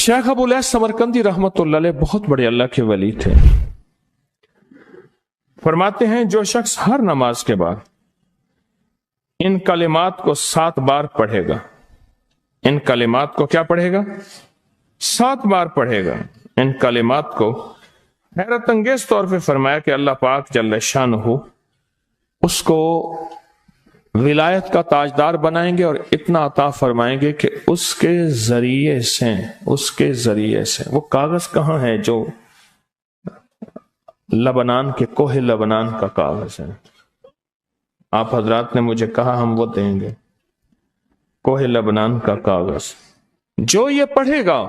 Sheikh Abu lace Samarqandi रहमतुल्लाह अलैह बहुत बड़े अल्लाह के वली थे। फरमाते हैं जो शख्स हर नमाज के बाद इन कलिमात को 7 बार पढ़ेगा, इन कलिमात को क्या पढ़ेगा? 7 बार पढ़ेगा। इन कलिमात को हैरत अंगेज तौर पे फरमाया कि अल्लाह पाक जल्ल शानहू उसको विलायत का ताजदार बनाएंगे और इतना अता फरमाएंगे कि उसके जरिए से वो कागज कहां है जो लबनान के कोहे लबनान का कागज है। आप हजरात ने मुझे कहा हम वो देंगे, कोहे लबनान का कागज। जो ये पढ़ेगा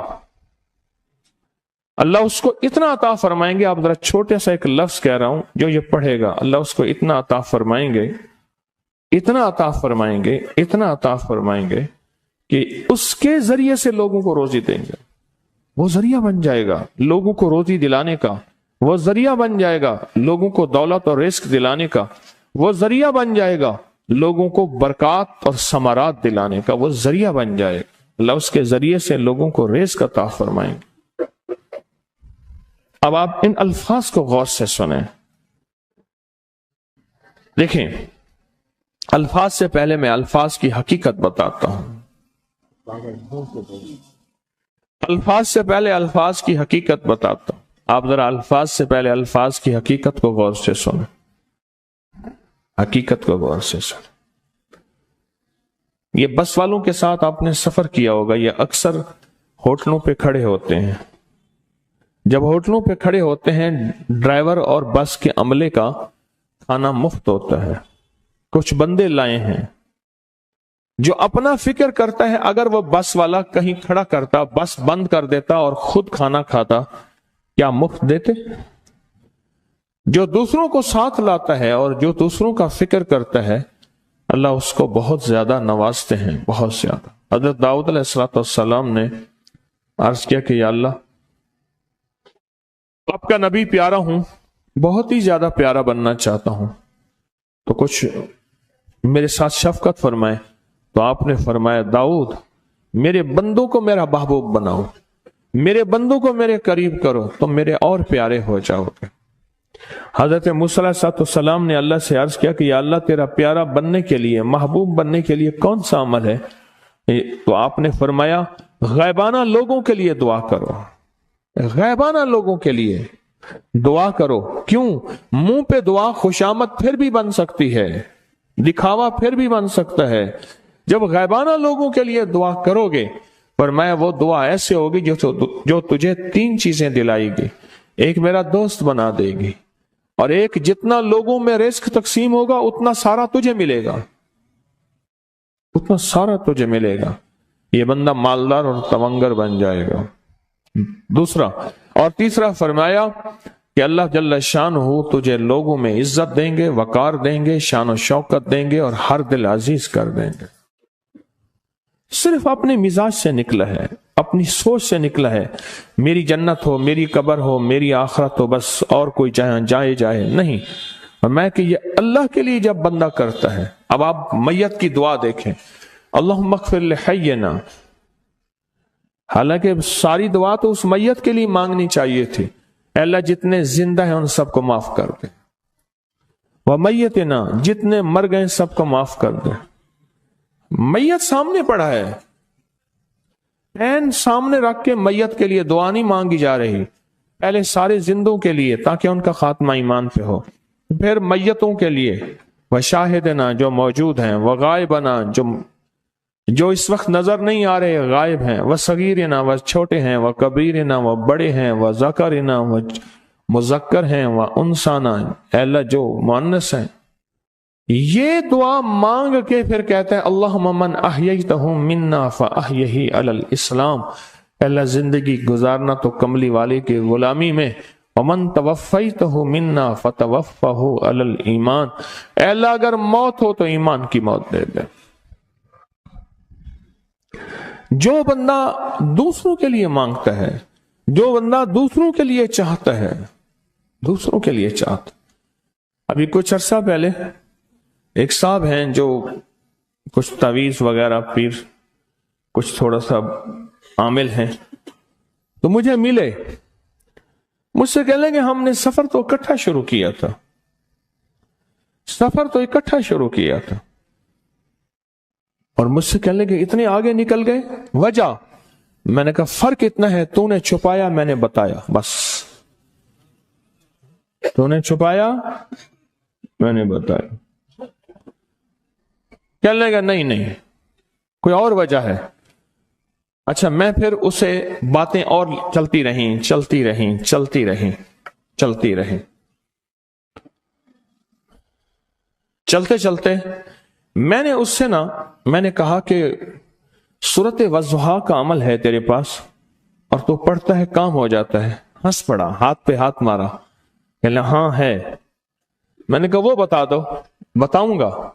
अल्लाह उसको इतना अता फरमाएंगे। आप जरा छोटे सा एक लफ्ज कह रहा हूं, जो ये पढ़ेगा अल्लाह उसको इतना अता फरमाएंगे, इतना अता फरमाएंगे, इतना अता फरमाएंगे कि उसके जरिए से लोगों को रोजी देंगे। वो जरिया बन जाएगा लोगों को रोजी दिलाने का, वो जरिया बन जाएगा लोगों को दौलत और रिस्क दिलाने का, वो जरिया बन जाएगा लोगों को बरकत और समारात दिलाने का, वो जरिया बन जाएगा। अल्लाह उसके जरिए से लोगों को रिस्क अता फरमाएंगे। अब आप इन अल्फाज को गौर से सुने। देखें, अल्फाज से पहले मैं अल्फाज की हकीकत बताता हूं। अल्फाज से पहले अल्फाज की हकीकत बताता हूं। आप जरा अल्फाज से पहले अल्फाज की हकीकत को गौर से सुने, हकीकत को गौर से सुने। ये बस वालों के साथ आपने सफर किया होगा, ये अक्सर होटलों पे खड़े होते हैं। जब होटलों पे खड़े होते हैं, ड्राइवर और बस के अमले का खाना मुफ्त होता है। कुछ बंदे लाए हैं जो अपना फिक्र करता है, अगर वो बस वाला कहीं खड़ा करता, बस बंद कर देता और खुद खाना खाता, क्या मुफ्त देते? जो दूसरों को साथ लाता है और जो दूसरों का फिक्र करता है, अल्लाह उसको बहुत ज्यादा नवाजते हैं, बहुत ज्यादा। हजरत दाऊद अलैहिस्सलाम ने अर्ज किया कि या अल्लाह, आपका नबी प्यारा हूं, बहुत ही ज्यादा प्यारा बनना चाहता हूं, तो कुछ मेरे साथ शफकत फरमाए। तो आपने फरमाया, दाऊद मेरे बंदों को मेरा महबूब बनाओ, मेरे बंदों को मेरे करीब करो, तो मेरे और प्यारे हो जाओगे। हजरत मूसा अलैहिस्सलाम ने अल्लाह से अर्ज किया कि या अल्लाह, तेरा प्यारा बनने के लिए, महबूब बनने के लिए कौन सा अमल है? तो आपने फरमाया, गैबाना लोगों के लिए दुआ करो, गैबाना लोगों के लिए दुआ करो। क्यों? मुंह पे दुआ खुशामद फिर भी बन सकती है, दिखावा फिर भी बन सकता है। जब गैबाना लोगों के लिए दुआ करोगे, फरमाया वो दुआ ऐसे होगी जो तुझे 3 चीजें दिलाएगी। एक मेरा दोस्त बना देगी, और एक जितना लोगों में रिस्क तकसीम होगा उतना सारा तुझे मिलेगा, उतना सारा तुझे मिलेगा। ये बंदा मालदार और तवंगर बन जाएगा। दूसरा और तीसरा फरमाया कि अल्लाह जल्ल शानहू तुझे लोगों में इज्जत देंगे, वकार देंगे, शान और शौकत देंगे और हर दिल अजीज कर देंगे। सिर्फ अपने मिजाज से निकला है, अपनी सोच से निकला है, मेरी जन्नत हो, मेरी कब्र हो, मेरी आखिरत हो, बस और कोई जाए जाए नहीं। और मैं कि ये अल्लाह के लिए जब बंदा करता है। अब आप मैयत की दुआ देखें, अल्लाहुम्मा अग़फ़िर लिहय्यिना। हालांकि सारी दुआ तो उस मैयत के लिए मांगनी चाहिए थी, अल्लाह जितने जिंदा हैं उन सबको माफ कर दे, वह मैयतना, जितने मर गए सबको माफ कर दे। मैयत सामने पड़ा है, ऐन सामने रख के मैयत के लिए दुआ नहीं मांगी जा रही, पहले सारे जिंदों के लिए ताकि उनका खात्मा ईमान पे हो, फिर मैयतों के लिए, वह शाहिदना जो मौजूद हैं, वह गायबना जो इस वक्त नजर नहीं आ रहे, गायब हैं, वह सगीरना वह छोटे हैं, वह कबीरना वह बड़े हैं, वह ज़करना वह मुज़क्कर हैं, वह उनसाना अल्लाह जो मुअन्नस हैं। ये दुआ मांग के फिर कहते हैं अल्लाहुम्मा मन अहयैतहु मिन्ना फअहयिही अलल इस्लाम। अल्लाह जिंदगी गुजारना तो कमली वाले की गुलामी में, वमन तवफ़्फ़ैतहु मिन्ना फतवफ़्फ़हु अलल ईमान। अल्लाह अगर मौत हो तो ईमान की मौत दे दे। जो बंदा दूसरों के लिए मांगता है, जो बंदा दूसरों के लिए चाहता है, दूसरों के लिए चाहता। अभी कुछ अरसा पहले एक साहब हैं जो कुछ तावीज़ वगैरह पीर कुछ थोड़ा सा आमिल हैं, تو مجھے ملے، مجھ سے کہہ لیں کہ ہم نے سفر تو اکٹھا شروع کیا تھا، سفر تو اکٹھا شروع کیا تھا، اور مجھ سے کہنے کہ اتنے آگے نکل گئے، وجہ؟ میں نے کہا فرق اتنا ہے، تو نے چھپایا، میں نے بتایا، بس تو نے چھپایا، میں نے بتایا۔ کہنے لگا نہیں کوئی اور وجہ ہے۔ اچھا، میں پھر اسے باتیں اور چلتی رہیں۔ چلتے میں نے اس سے میں نے کہا کہ سورت والضحیٰ کا عمل ہے تیرے پاس اور تو پڑھتا ہے، کام ہو جاتا ہے۔ ہنس پڑا، ہاتھ پہ ہاتھ مارا، کہنا ہاں ہے۔ میں نے کہا وہ بتا دو۔ بتاؤں گا،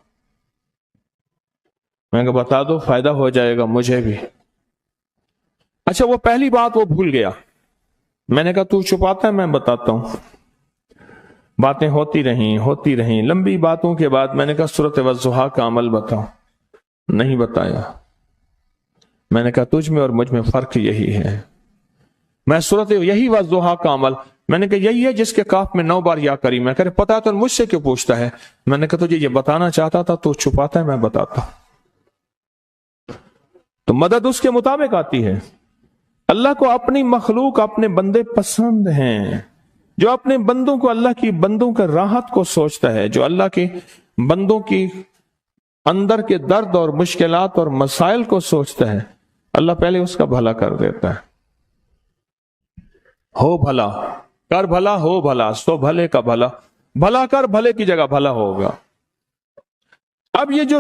میں نے کہا بتا دو، فائدہ ہو جائے گا مجھے بھی۔ اچھا، وہ پہلی بات وہ بھول گیا۔ میں نے کہا تو چھپاتا ہے، میں بتاتا ہوں۔ باتیں ہوتی رہیں، لمبی باتوں کے بعد میں نے کہا سورت والضحیٰ کا عمل بتاؤ، نہیں بتایا۔ میں نے کہا تجھ میں اور مجھ میں فرق یہی ہے، میں سورت یہی والضحیٰ کا عمل، میں نے کہا یہی ہے جس کے کاف میں 9 بار یا کریم ہے۔ کہ پتا تو مجھ سے کیوں پوچھتا ہے؟ میں نے کہا تجھے یہ بتانا چاہتا تھا، تو چھپاتا ہے، میں بتاتا۔ تو مدد اس کے مطابق آتی ہے۔ اللہ کو اپنی مخلوق، اپنے بندے پسند ہیں، جو اپنے بندوں کو، اللہ کی بندوں کا راحت کو سوچتا ہے، جو اللہ کے بندوں کی اندر کے درد اور مشکلات اور مسائل کو سوچتا ہے، اللہ پہلے اس کا بھلا کر دیتا ہے۔ ہو بھلا، کر بھلا، ہو بھلا، سو بھلے کا بھلا، بھلا کر، بھلے کی جگہ بھلا ہوگا۔ اب یہ جو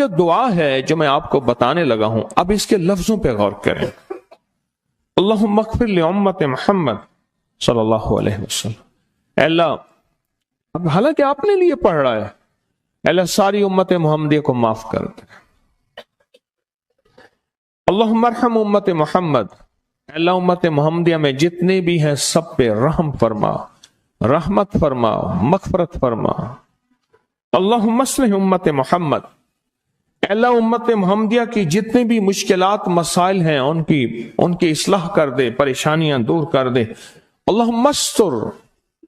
دعا ہے جو میں آپ کو بتانے لگا ہوں، اب اس کے لفظوں پہ غور کریں۔ اللہم اغفر لامت محمد صلی اللہ علیہ وسلم۔ اے اللہ، اب حالانکہ آپ نے لیے پڑھ رہا ہے، اے اللہ ساری امت محمدیہ کو معاف کر دے۔ اللہم ارحم امت محمد، اے اللہ امت محمدیہ میں جتنے بھی ہیں سب پہ رحم فرما، رحمت فرما، مغفرت فرما۔ اللہم اصلح امت محمد، اے اللہ امت محمدیہ کی جتنے بھی مشکلات مسائل ہیں ان کی اصلاح کر دے، پریشانیاں دور کر دے۔ اللہم استر،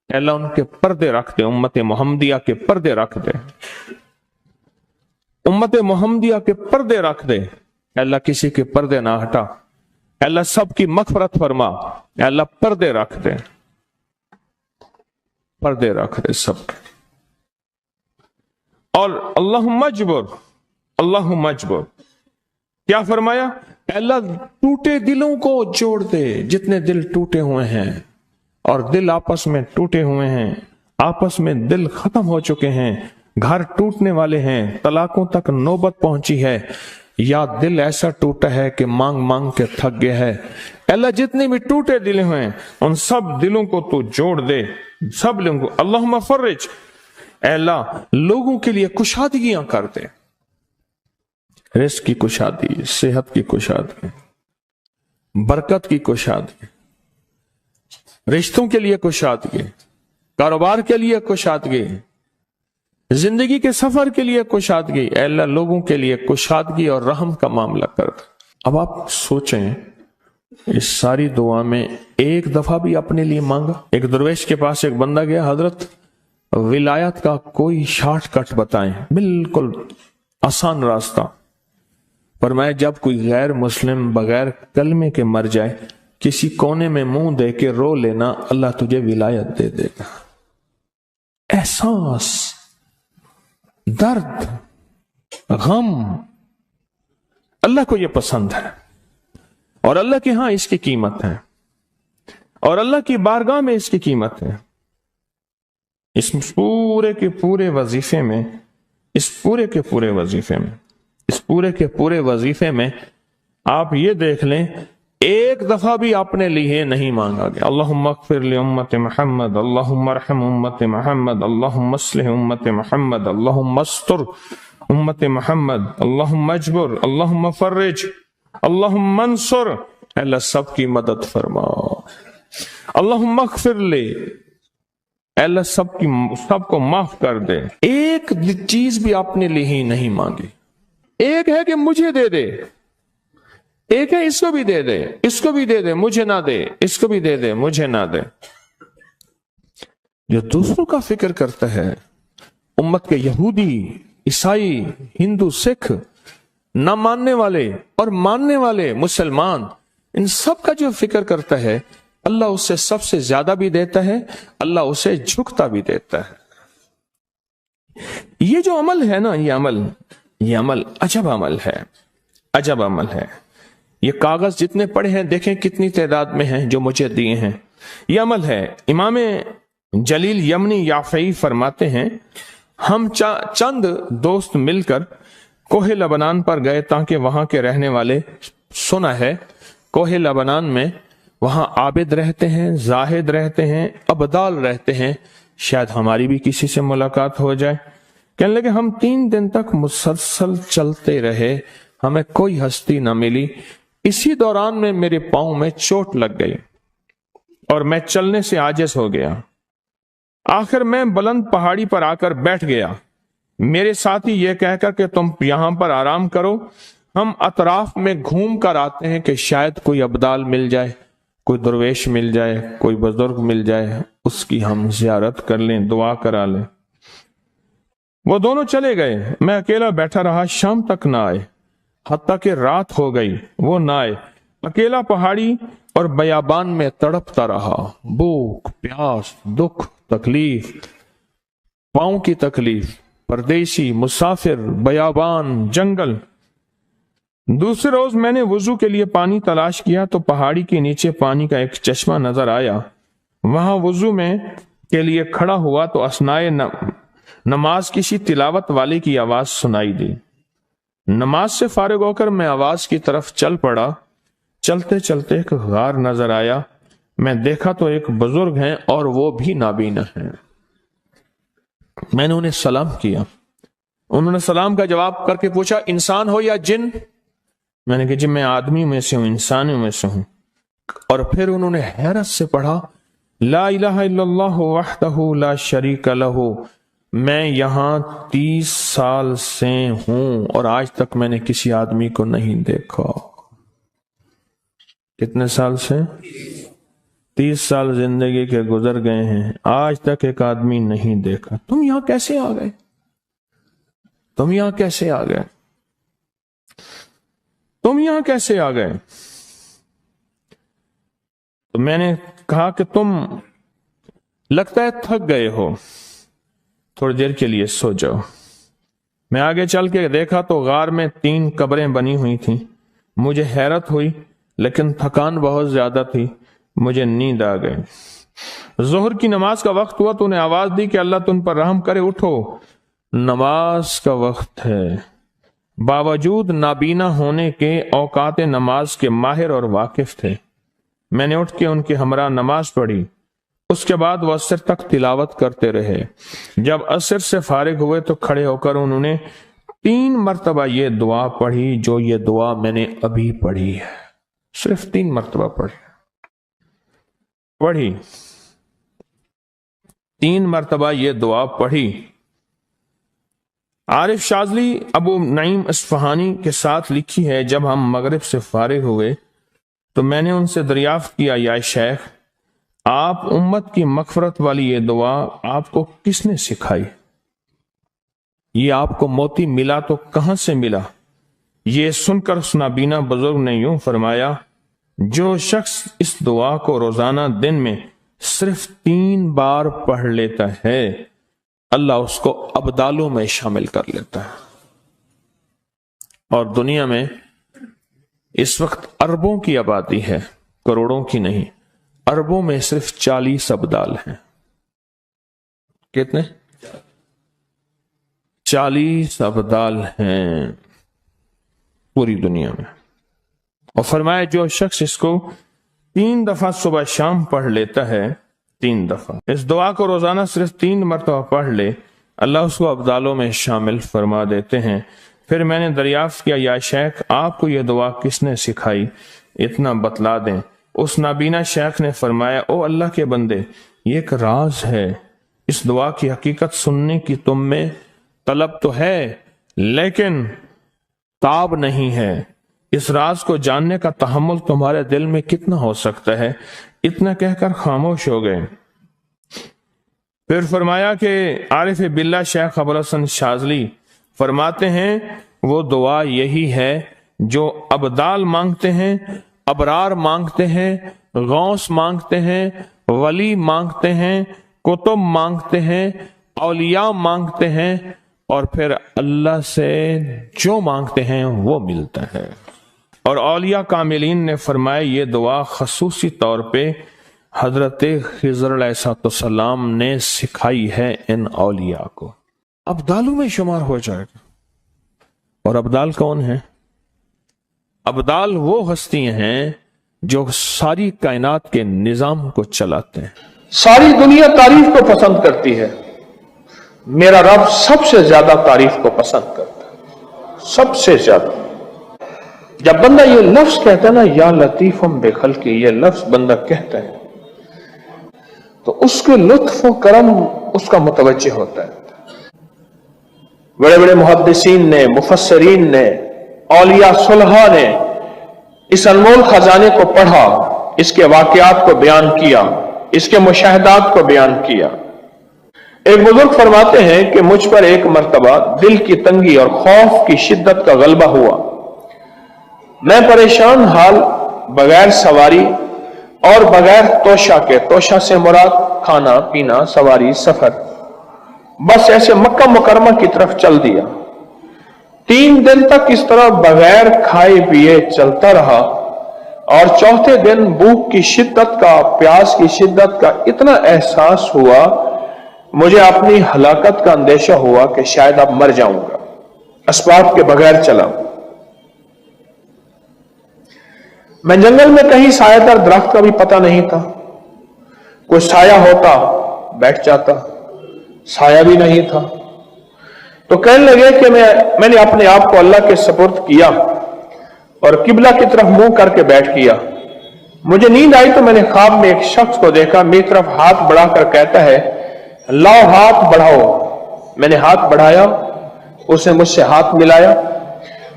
اے اللہ ان کے پردے رکھ دے، امت محمدیہ کے پردے رکھ دے، امت محمدیہ کے پردے رکھ دے۔ اے اللہ کسی کے پردے نہ ہٹا، اے اللہ سب کی مغفرت فرما، اے اللہ پردے رکھ دے، پردے رکھ دے سب کے۔ اور اللہم اجبر، کیا فرمایا؟ اے اللہ ٹوٹے دلوں کو جوڑ دے، جتنے دل ٹوٹے ہوئے ہیں اور دل آپس میں ٹوٹے ہوئے ہیں، آپس میں دل ختم ہو چکے ہیں، گھر ٹوٹنے والے ہیں، طلاقوں تک نوبت پہنچی ہے، یا دل ایسا ٹوٹا ہے کہ مانگ مانگ کے تھک گیا ہے۔ اے اللہ جتنے بھی ٹوٹے دل ہیں ان سب دلوں کو تو جوڑ دے، سب لوگوں کو۔ اللہم فرج، اے اللہ لوگوں کے لیے کشادگیاں کر دے، رزق کی کشادگی، صحت کی کشادگی، برکت کی کشادگی، رشتوں کے لیے کشادگی، کاروبار کے لیے کشادگی، زندگی کے سفر کے لیے کشادگی۔ اے اللہ لوگوں کے لیے کشادگی اور رحم کا معاملہ کر دے۔ اب آپ سوچیں، اس ساری دعا میں ایک دفعہ بھی اپنے لیے مانگا؟ ایک درویش کے پاس ایک بندہ گیا، حضرت ولایت کا کوئی شارٹ کٹ بتائیں، بالکل آسان راستہ۔ فرمایا جب کوئی غیر مسلم بغیر کلمے کے مر جائے، کسی کونے میں منہ دے کے رو لینا، اللہ تجھے ولایت دے دے گا۔ احساس، درد، غم، اللہ کو یہ پسند ہے، اور اللہ کے ہاں اس کی قیمت ہے، اور اللہ کی بارگاہ میں اس کی قیمت ہے۔ اس پورے کے پورے وظیفے میں آپ یہ دیکھ لیں، ایک دفعہ بھی اپنے لیے نہیں مانگا گیا۔ اللہم اغفر لامت محمد، اللہم ارحم امت محمد، اللہم اصلح امت محمد، اللہم استر امت محمد، اللہم اجبر، اللہم فرج، اللہم انصر، اللہ سب کی مدد فرما۔ اللہم اغفر لے، اللہ سب کو معاف کر دے۔ ایک چیز بھی اپنے لیے ہی نہیں مانگی۔ ایک ہے کہ مجھے دے دے، ایک ہے اس کو بھی دے دے، اس کو بھی دے دے مجھے نہ دے، اس کو بھی دے دے مجھے نہ دے۔ جو دوسروں کا فکر کرتا ہے، امت کے یہودی، عیسائی، ہندو، سکھ، نہ ماننے والے اور ماننے والے مسلمان، ان سب کا جو فکر کرتا ہے، اللہ اسے سب سے زیادہ بھی دیتا ہے، اللہ اسے جھکتا بھی دیتا ہے۔ یہ جو عمل ہے نا، یہ عمل عجب عمل ہے، عجب عمل ہے۔ یہ کاغذ جتنے پڑے ہیں دیکھیں کتنی تعداد میں ہیں جو مجھے دیے ہیں، یہ عمل ہے۔ امام جلیل یمنی یافعی فرماتے ہیں، ہم چند دوست مل کر کوہ لبنان پر گئے تاکہ وہاں کے رہنے والے، سنا ہے کوہ لبنان میں وہاں عابد رہتے ہیں، زاہد رہتے ہیں، ابدال رہتے ہیں، شاید ہماری بھی کسی سے ملاقات ہو جائے۔ کہنے لگے ہم 3 دن تک مسلسل چلتے رہے، ہمیں کوئی ہستی نہ ملی۔ اسی دوران میں میرے پاؤں میں چوٹ لگ گئی اور میں چلنے سے عاجز ہو گیا۔ آخر میں بلند پہاڑی پر آ کر بیٹھ گیا۔ میرے ساتھی یہ کہہ کر کہ تم یہاں پر آرام کرو، ہم اطراف میں گھوم کر آتے ہیں کہ شاید کوئی ابدال مل جائے، کوئی درویش مل جائے، کوئی بزرگ مل جائے، اس کی ہم زیارت کر لیں، دعا کرا لیں۔ وہ دونوں چلے گئے، میں اکیلا بیٹھا رہا، شام تک نہ آئے، حتیٰ کہ رات ہو گئی، وہ نہ آئے۔ اکیلا پہاڑی اور بیابان میں تڑپتا رہا، بھوک، پیاس، دکھ، تکلیف، پاؤں کی تکلیف، پردیسی، مسافر، بیابان، جنگل۔ دوسرے روز میں نے وضو کے لیے پانی تلاش کیا تو پہاڑی کے نیچے پانی کا ایک چشمہ نظر آیا۔ وہاں وضو میں کے لیے کھڑا ہوا تو اثنائے نماز کسی تلاوت والے کی آواز سنائی دی۔ نماز سے فارغ ہو کر میں آواز کی طرف چل پڑا۔ چلتے چلتے ایک غار نظر آیا، میں دیکھا تو ایک بزرگ ہیں اور وہ بھی نابینا ہیں۔ میں نے انہیں سلام کیا، انہوں نے سلام کا جواب کر کے پوچھا انسان ہو یا جن؟ میں نے کہا جی میں آدمی میں سے ہوں، انسانوں میں سے ہوں۔ اور پھر انہوں نے حیرت سے پڑھا لا الہ الا اللہ وحدہ لا شریک لہ، میں یہاں 30 سال سے ہوں اور آج تک میں نے کسی آدمی کو نہیں دیکھا۔ کتنے سال سے؟ 30 سال زندگی کے گزر گئے ہیں، آج تک ایک آدمی نہیں دیکھا۔ تم یہاں کیسے آ گئے؟ تم یہاں کیسے آ گئے؟ تم یہاں کیسے آ گئے؟ تو میں نے کہا کہ تم لگتا ہے تھک گئے ہو، تھوڑی دیر کے لیے سو جاؤ۔ میں آگے چل کے دیکھا تو غار میں 3 قبریں بنی ہوئی تھیں۔ مجھے حیرت ہوئی لیکن تھکان بہت زیادہ تھی، مجھے نیند آ گئی۔ ظہر کی نماز کا وقت ہوا تو انہیں آواز دی کہ اللہ تم پر رحم کرے، اٹھو نماز کا وقت ہے۔ باوجود نابینا ہونے کے اوقات نماز کے ماہر اور واقف تھے۔ میں نے اٹھ کے ان کے ہمراہ نماز پڑھی، اس کے بعد وہ عصر تک تلاوت کرتے رہے۔ جب عصر سے فارغ ہوئے تو کھڑے ہو کر انہوں نے 3 مرتبہ یہ دعا پڑھی جو یہ دعا میں نے ابھی پڑھی ہے، صرف 3 مرتبہ پڑھی 3 مرتبہ یہ دعا پڑھی۔ عارف شاذلی ابو نعیم اصفہانی کے ساتھ لکھی ہے، جب ہم مغرب سے فارغ ہوئے تو میں نے ان سے دریافت کیا یا شیخ آپ امت کی مغفرت والی یہ دعا آپ کو کس نے سکھائی؟ یہ آپ کو موتی ملا تو کہاں سے ملا؟ یہ سن کر اس نابینا بزرگ نے یوں فرمایا جو شخص اس دعا کو روزانہ دن میں صرف 3 بار پڑھ لیتا ہے اللہ اس کو ابدالوں میں شامل کر لیتا ہے۔ اور دنیا میں اس وقت اربوں کی آبادی ہے، کروڑوں کی نہیں، اربوں میں صرف 40 ابدال ہیں۔ کتنے؟ 40 ابدال ہیں پوری دنیا میں۔ اور فرمایا جو شخص اس کو 3 دفعہ صبح شام پڑھ لیتا ہے، 3 دفعہ اس دعا کو روزانہ صرف 3 مرتبہ پڑھ لے، اللہ اس کو ابدالوں میں شامل فرما دیتے ہیں۔ پھر میں نے دریافت کیا یا شیخ آپ کو یہ دعا کس نے سکھائی؟ اتنا بتلا دیں۔ اس نابینا شیخ نے فرمایا او اللہ کے بندے، یہ ایک راز ہے، اس دعا کی حقیقت سننے کی تم میں طلب تو ہے لیکن تاب نہیں ہے۔ इस राज को जानने का तहम्मुल तुम्हारे दिल में कितना हो सकता है। इतना कहकर खामोश हो गए। फिर फरमाया कि आरिफ बिल्ला शेख अबुल हसन शाज़ली फरमाते हैं वो दुआ यही है जो अब्दाल मांगते हैं, अबरार मांगते हैं, गौस मांगते हैं, वली मांगते हैं, कुतुब मांगते हैं, औलिया मांगते हैं, और फिर अल्लाह से जो मांगते हैं वो मिलता है। और औलिया कामिलीन ने फरमाया ये दुआ खसूसी तौर पे हजरत खिज़र अलैहिस्सलाम ने सिखाई है इन औलिया को। अब्दालों में शुमार हो जाएगा। और अब्दाल कौन है? अब्दाल वो हस्तियां हैं जो सारी कायनात के निजाम को चलाते हैं। सारी दुनिया तारीफ को पसंद करती है, मेरा रब सबसे ज्यादा तारीफ को पसंद करता है, सबसे ज्यादा। जब बंदा ये लफ्ज कहता है ना, या लतीफम बेखल की, ये लफ्ज बंदा कहता है तो उसके लुत्फ और करम उसका मुतवज्जे होता है। बड़े बड़े मुहद्दिसीन ने, मुफस्सरीन ने, औलिया सुलहा ने इस अनमोल खजाने को पढ़ा, इसके वाकयात को बयान किया, इसके मुशाहदात को बयान किया। एक बुजुर्ग फरमाते हैं कि मुझ पर एक मर्तबा दिल की तंगी और खौफ की शिद्दत का गलबा हुआ। मैं परेशान हाल बगैर सवारी और बगैर तोशा के, तोशा से मुराद खाना पीना, सवारी, सफर, बस ऐसे मक्का मुकरमा की तरफ चल दिया। 3 दिन तक इस तरह बगैर खाए पिए चलता रहा और चौथे दिन भूख की शिद्दत का, प्यास की शिद्दत का इतना एहसास हुआ, मुझे अपनी हलाकत का अंदेशा हुआ कि शायद अब मर जाऊंगा। असबाब के बगैर चला। मैं जंगल में कहीं सायादार दरख्त का भी पता नहीं था। कोई साया होता बैठ जाता, साया भी नहीं था। तो कहने लगे कि मैंने अपने आप को अल्लाह के सुपुर्द किया और किबला की तरफ मुंह करके बैठ किया। मुझे नींद आई तो मैंने ख्वाब में एक शख्स को देखा, मेरी तरफ हाथ बढ़ाकर कहता है लाओ हाथ बढ़ाओ। मैंने हाथ बढ़ाया, उसने मुझसे हाथ मिलाया।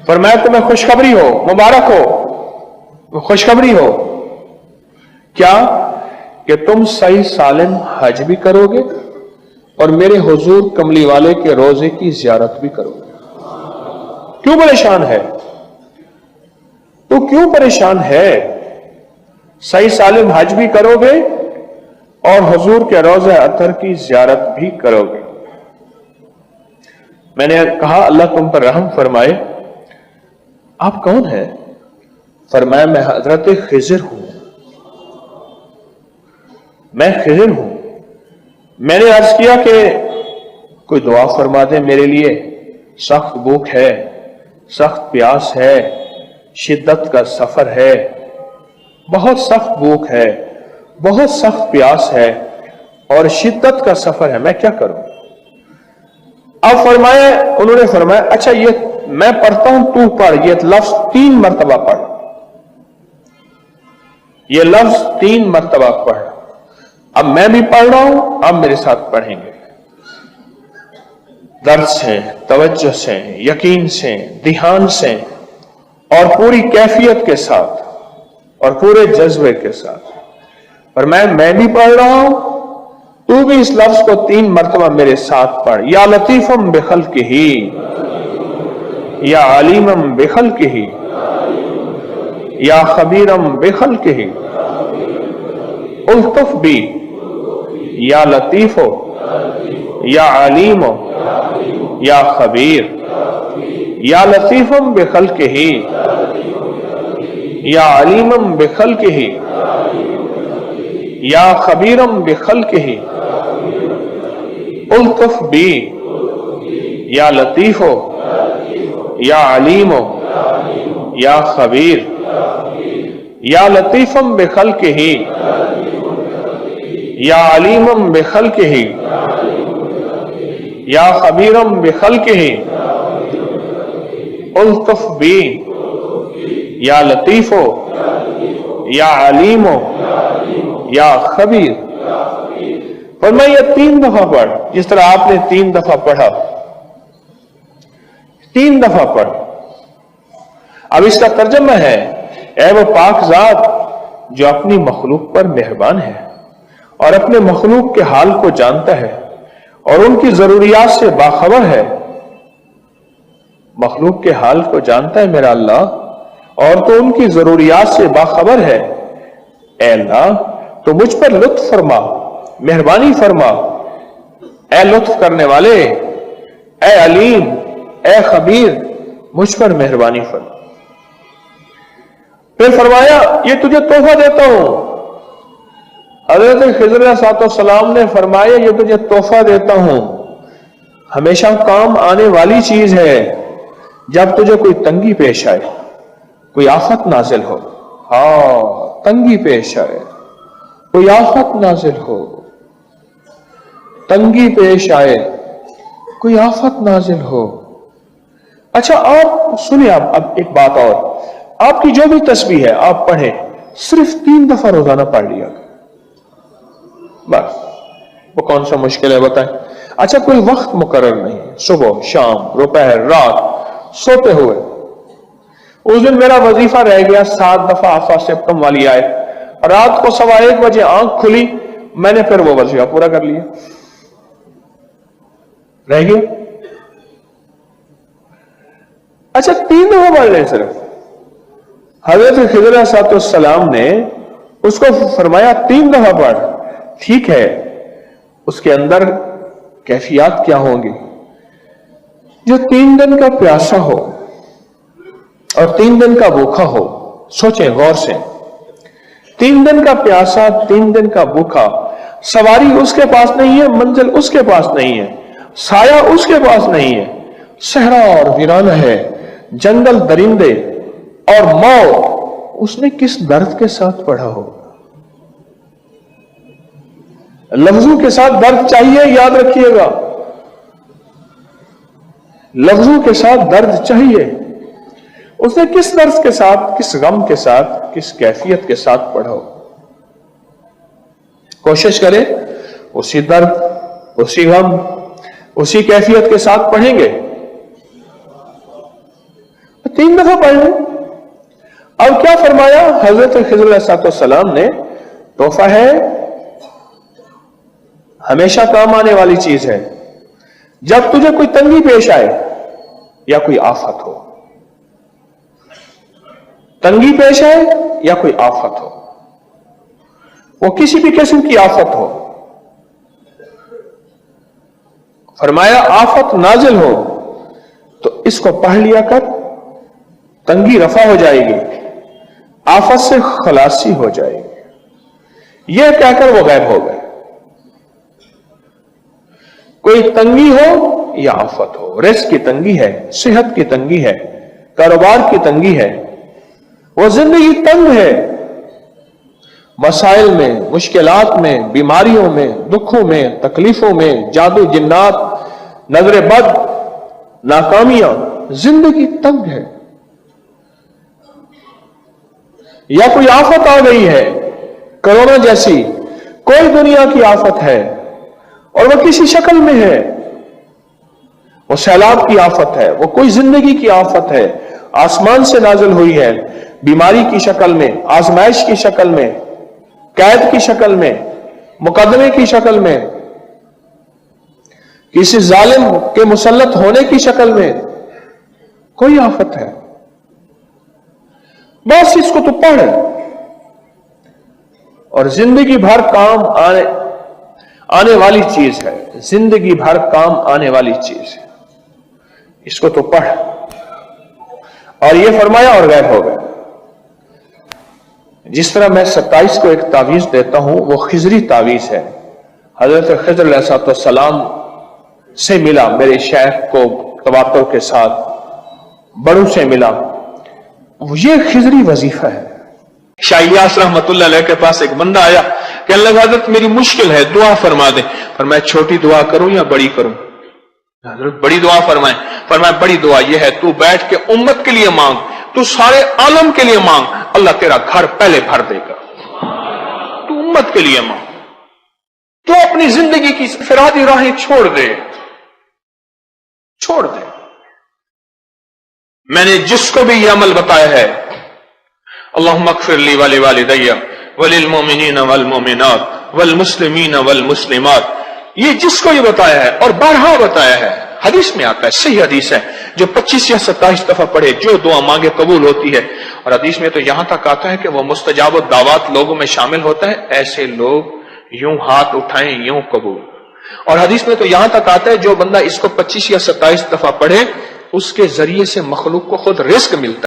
फरमाया तुम्हें खुशखबरी हो, मुबारक हो, खुशखबरी हो। क्या? कि तुम सही सालिम हज भी करोगे और मेरे हुजूर कमली वाले के रोजे की जियारत भी करोगे। क्यों परेशान है? तो क्यों परेशान है? सही सालिम हज भी करोगे और हुजूर के रोजे अतर की जियारत भी करोगे। मैंने कहा अल्लाह तुम पर रहम फरमाए, आप कौन है? फरमाया मैं हजरत खिज़र हूं, मैं खिज़र हूं। मैंने अर्ज किया कि कोई दुआ फरमा दे मेरे लिए, सख्त भूख है, सख्त प्यास है, शिद्दत का सफर है, बहुत सख्त भूख है, बहुत सख्त प्यास है और शिद्दत का सफर है, मैं क्या करूं? अब उन्होंने फरमाया अच्छा ये मैं पढ़ता हूं, तू पढ़। ये लफ्ज 3 मरतबा पढ़, ये लफ्ज 3 मरतबा पढ़। अब मैं भी पढ़ रहा हूं, अब मेरे साथ पढ़ेंगे। दर्द से, तवज्जो से, यकीन से, ध्यान से और पूरी कैफियत के साथ और पूरे जज्बे के साथ। और मैं भी पढ़ रहा हूं, तू भी इस लफ्ज को 3 मरतबा मेरे साथ पढ़। या लतीफम बिखल्किही, या अलीमम बिखल्किही, या खबीरम बिखल्किही, उल्तुफ बी, या लतीफो, या अलीमो, या खबीर, या लतीफम बिखल्किही, या अलीमम बिखल्किही, या खबीरम बिखल्किही, उल्तुफ बी, या लतीफो, या अलीमो, या खबीर, या लतीफम बिखल्किही, या अलीमम बिखल्किही, या खबीरम बिखल्किही, उल्तुफ बी, या लतीफो, या अलीमो, या खबीर। और मैं ये 3 दफा पढ़, जिस तरह आपने 3 दफा पढ़ा, 3 दफा पढ़। अब इसका तर्जमा है, ऐ वो पाक ज़ात जो अपनी मखलूक पर मेहरबान है और अपने मखलूक के हाल को जानता है और उनकी जरूरियात से बाखबर है। मखलूक के हाल को जानता है मेरा अल्लाह और तो उनकी जरूरियात से बाखबर है। ऐ अल्लाह, तो मुझ पर लुत्फ फरमा, मेहरबानी फरमा। ऐ लुत्फ करने वाले, ऐ अलीम, ऐ खबीर, मुझ पर मेहरबानी फरमा। फिर फरमाया, ये तुझे तोहफा देता हूं। हजरत खिज़र अलैहिस्सलाम ने फरमाया, ये तुझे तोहफा देता हूं, हमेशा काम आने वाली चीज है। जब तुझे कोई तंगी पेश आए, कोई आफत नाजिल हो, हाँ तंगी पेश आए, कोई आफत नाजिल हो, तंगी पेश आए, कोई आफत नाजिल हो। अच्छा आप सुनिए, अब एक बात और, आपकी जो भी तस्बीह है आप पढ़ें, सिर्फ 3 दफा रोजाना पढ़ लिया बस। वो कौन सा मुश्किल है बताएं। अच्छा कोई वक्त मुकर्रर नहीं, सुबह शाम दोपहर रात सोते हुए। उस दिन मेरा वजीफा रह गया 7 दफा आफा सिप्तम वाली आए, रात को 1:15 बजे आंख खुली, मैंने फिर वो वजीफा पूरा कर लिया, रह गया। अच्छा 3 दफा पढ़ लें सिर्फ। हजरत खिज़र अलैहिस्सलाम ने उसको फरमाया 3 दफा पढ़, ठीक है। उसके अंदर कैफियत क्या होंगी? जो 3 दिन का प्यासा हो और 3 दिन का भूखा हो, सोचें गौर से। 3 दिन का प्यासा, 3 दिन का भूखा, सवारी उसके पास नहीं है, मंजिल उसके पास नहीं है, साया उसके पास नहीं है, सहरा और वीराना है, जंगल दरिंदे और मौत। उसने किस दर्द के साथ पढ़ा होगा? लफ्जों के साथ दर्द चाहिए, याद रखिएगा, लफ्जों के साथ दर्द चाहिए। उसने किस दर्द के साथ, किस गम के साथ, किस कैफियत के साथ पढ़ा हो? कोशिश करें उसी दर्द, उसी गम, उसी कैफियत के साथ पढ़ेंगे। 3 दफा पढ़ लें। अब क्या फरमाया हजरत खिज़र अलैहिस्सलाम ने? तोहफा है, हमेशा काम आने वाली चीज है। जब तुझे कोई तंगी पेश आए या कोई आफत हो, तंगी पेश आए या कोई आफत हो, वो किसी भी किस्म की आफत हो, फरमाया आफत नाजिल हो तो इसको पढ़ लिया कर, तंगी रफा हो जाएगी, आफत से खलासी हो जाएगी। यह कहकर वो गायब हो गए। कोई तंगी हो या आफत हो, रिस्क की तंगी है, सेहत की तंगी है, कारोबार की तंगी है, वो जिंदगी तंग है, मसाइल में, मुश्किलात में, बीमारियों में, दुखों में, तकलीफों में, जादू जिन्नात, नजर बद, नाकामियां, जिंदगी तंग है। या कोई आफत आ गई है, कोरोना जैसी कोई दुनिया की आफत है और वो किसी शक्ल में है, वो सैलाब की आफत है, वो कोई जिंदगी की आफत है, आसमान से नाजिल हुई है, बीमारी की शक्ल में, आजमाइश की शक्ल में, कैद की शक्ल में, मुकदमे की शक्ल में, किसी जालिम के मुसल्लत होने की शक्ल में, कोई आफत है। बस इसको तो पढ़, और जिंदगी भर काम आने वाली चीज है, जिंदगी भर काम आने वाली चीज है, इसको तो पढ़। और ये फरमाया और गायब हो गए। जिस तरह मैं 27 को एक तावीज देता हूं, वो खिजरी तावीज है। हजरत खिज़र अलैहिस्सलाम से मिला, मेरे शेख को तवातुर के साथ, बड़ों से मिला, ये खिजरी वजीफा है। शाह इलियास रहमतुल्लाह अलैह के पास एक बंदा आया कि अल्लाह हजरत मेरी मुश्किल है, दुआ फरमा दे। पर मैं छोटी दुआ करूं या बड़ी करूं? हजरत बड़ी दुआ फरमाए। फरमाए बड़ी दुआ यह है, तू बैठ के उम्मत के लिए मांग, तू सारे आलम के लिए मांग, अल्लाह तेरा घर पहले भर देगा। तू उम्मत के लिए मांग, तू अपनी जिंदगी की फिरादी राहें छोड़ दे, छोड़ दे। میں نے جس کو بھی یہ عمل بتایا ہے، اللہم اغفر لی ولی والدی وللمؤمنین والمؤمنات والمسلمین والمسلمات، یہ جس کو یہ بتایا ہے اور بارہا بتایا ہے، حدیث میں آتا ہے، صحیح حدیث ہے، جو 25 یا 27 دفعہ پڑھے جو دعا مانگے قبول ہوتی ہے۔ اور حدیث میں تو یہاں تک آتا ہے کہ وہ مستجاب الدعوات لوگوں میں شامل ہوتا ہے، ایسے لوگ یوں ہاتھ اٹھائیں یوں قبول۔ اور حدیث میں تو یہاں تک آتا ہے جو بندہ اس کو 25 یا 27 دفعہ پڑھے اس کے ذریعے سے مخلوق کو خود رزق ملتا ہے۔